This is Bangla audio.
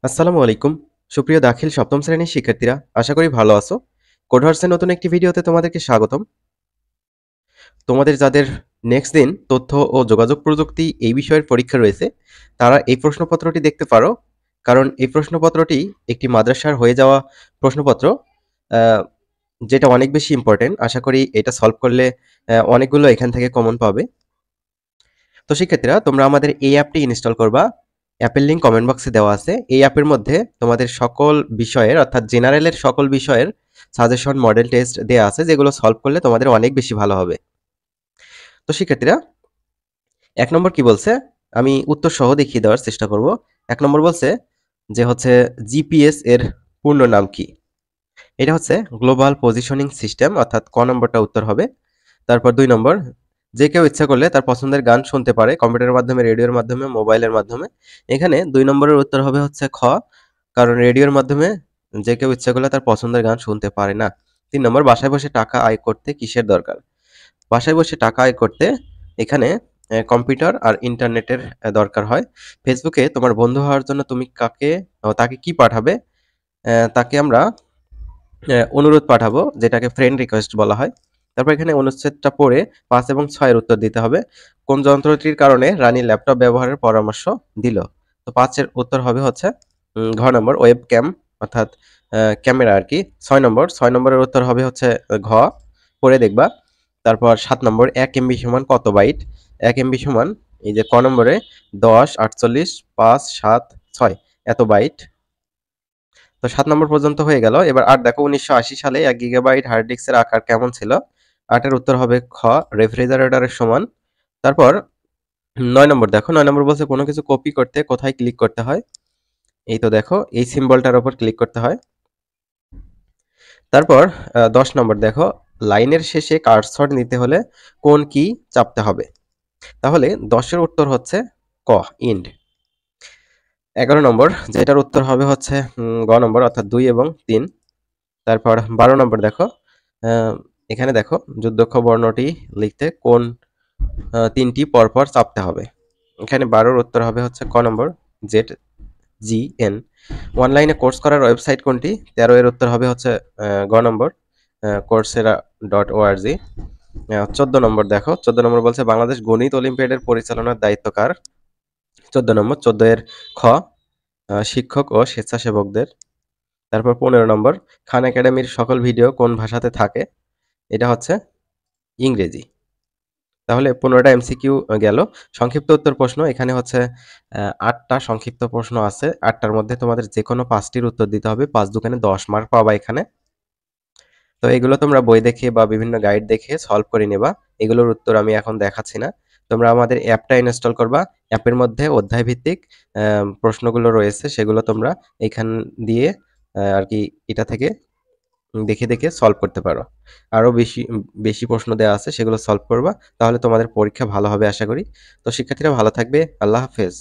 আসসালামু আলাইকুম। সুপ্রিয় দাখিল সপ্তম শ্রেণীর শিক্ষার্থীরা, আশা করি ভালো আছো। কোডহার্সের নতুন একটি ভিডিওতে তোমাদেরকে স্বাগতম। তোমাদের যাদের নেক্সট দিন তথ্য ও যোগাযোগ প্রযুক্তি এই বিষয়ের পরীক্ষা রয়েছে, তারা এই প্রশ্নপত্রটি দেখতে পারো। কারণ এই প্রশ্নপত্রটি একটি মাদ্রাসার হয়ে যাওয়া প্রশ্নপত্র, আহ, যেটা অনেক বেশি ইম্পর্টেন্ট। আশা করি এটা সলভ করলে অনেকগুলো এখান থেকে কমন পাবে। তো শিক্ষার্থীরা, তোমরা আমাদের এই অ্যাপটি ইনস্টল করবা। অ্যাপের লিঙ্ক কমেন্ট বক্সে দেওয়া আছে। এই অ্যাপের মধ্যে তোমাদের সকল বিষয়ের অর্থাৎ জেনারেলের সকল বিষয়ের সাজেশন মডেল টেস্ট দেওয়া আছে, যেগুলো সলভ করলে তোমাদের অনেক বেশি ভালো হবে। তো শিক্ষার্থীরা, 1 নম্বর কি বলছে, আমি উত্তর সহ দেখিয়ে দেওয়ার চেষ্টা করব। 1 নম্বর বলছে যে হচ্ছে জিপিএস এর পূর্ণ নাম কি। এটা হচ্ছে গ্লোবাল পজিশনিং সিস্টেম, অর্থাৎ ক নম্বরটা উত্তর হবে। তারপর 2 নম্বর, যে কেউ ইচ্ছা করলে তার পছন্দের গান শুনতে পারে কম্পিউটারের মাধ্যমে, রেডিওর মাধ্যমে, মোবাইলের মাধ্যমে। এখানে 2 নম্বরের উত্তর হবে হচ্ছে খ, কারণ রেডিওর মাধ্যমে যে কেউ ইচ্ছা করলে তার পছন্দের গান শুনতে পারে না। 3 নম্বর, বাসায় বসে টাকা আয় করতে কিসের দরকার। বাসায় বসে টাকা আয় করতে এখানে কম্পিউটার আর ইন্টারনেটের দরকার হয়। ফেসবুকে তোমার বন্ধু হওয়ার জন্য তুমি তাকে কি পাঠাবে। তাকে আমরা অনুরোধ পাঠাবো, যেটাকে ফ্রেন্ড রিকোয়েস্ট বলা হয়। তারপর এখানে অনুচ্ছেদটা পড়ে 5 এবং 6 এর উত্তর দিতে হবে। কোন যন্ত্রটির কারণে রানী ল্যাপটপ ব্যবহারের পরামর্শ দিল। তো 5 এর উত্তর হবে হচ্ছে ঘ নম্বর, ওয়েব ক্যাম, অর্থাৎ ক্যামেরা আর কি। 6 নম্বরের উত্তর হবে হচ্ছে ঘ, পড়ে দেখবা। তারপর 7 নম্বর, 1 MB সমান কত বাইট। 1 MB সমান এই যে ক নম্বরে 10, 48, 5, 7, 6 এত বাইট। তো 7 নম্বর পর্যন্ত হয়ে গেল। এবার 8 দেখো, 1980 সালে 1 GB হার্ড ডিস্কের আকার কেমন ছিল। 8 এর উত্তর হবে খ, রেফ্রিজারেটরের সমান। তারপর 9 নম্বর দেখো, 9 নম্বর বলছে কোনো কিছু কপি করতে কোথায় ক্লিক করতে হয়। এই তো দেখো, এই সিম্বলটার উপর ক্লিক করতে হয়। তারপর 10 নম্বর দেখো, লাইনের শেষে কার্সর নিতে হলে কোন কি চাপতে হবে। তাহলে 10-এর উত্তর হচ্ছে ক, ইন্ড। 11 নম্বর, যেটার উত্তর হবে হচ্ছে গ নম্বর, অর্থাৎ 2 এবং 3। তারপর 12 নম্বর দেখো, আহ, এখানে দেখো যুদ্ধক্ষ বর্ণটি লিখতে কোন 3টি পরপর চাপতে হবে। এখানে 12-র উত্তর হবে হচ্ছে ক নম্বর, জেড, জি, এন। অনলাইনে কোর্স করার ওয়েবসাইট কোনটি। 13 এর উত্তর হবে হচ্ছে গ নম্বর, coursera.org। 14 নম্বর দেখো, 14 নম্বর বলছে বাংলাদেশ গণিত অলিম্পিয়াডের পরিচালনার দায়িত্ব কার। 14 নম্বর, 14 এর খ, শিক্ষক ও স্বেচ্ছাসেবকদের। তারপর 15 নম্বর, খান একাডেমির সকল ভিডিও কোন ভাষাতে থাকে। এটা হচ্ছে ইংরেজি। তাহলে 15টা এমসিকিউ গেল। সংক্ষিপ্ত উত্তর প্রশ্ন, এখানে হচ্ছে 8টা সংক্ষিপ্ত প্রশ্ন আছে। 8টার মধ্যে তোমাদের যে কোনো 5টির উত্তর দিতে হবে। 5 দুগুণে 10 মার্ক পাবা এখানে। তো এগুলো তোমরা বই দেখে বা বিভিন্ন গাইড দেখে সলভ করে নেবা। এগুলোর উত্তর আমি এখন দেখাচ্ছি না। তোমরা আমাদের অ্যাপটা ইনস্টল করবা। অ্যাপের মধ্যে অধ্যায় ভিত্তিক প্রশ্নগুলো রয়েছে, সেগুলো তোমরা এখান দিয়ে আর কি এটা থেকে দেখে দেখে সলভ করতে পারো। আরো বেশি বেশি প্রশ্ন দেওয়া আছে, সেগুলো সলভ করবা। তাহলে তোমাদের পরীক্ষা ভালো হবে আশা করি। তো শিক্ষার্থীরা ভালো থাকবে। আল্লাহ হাফেজ।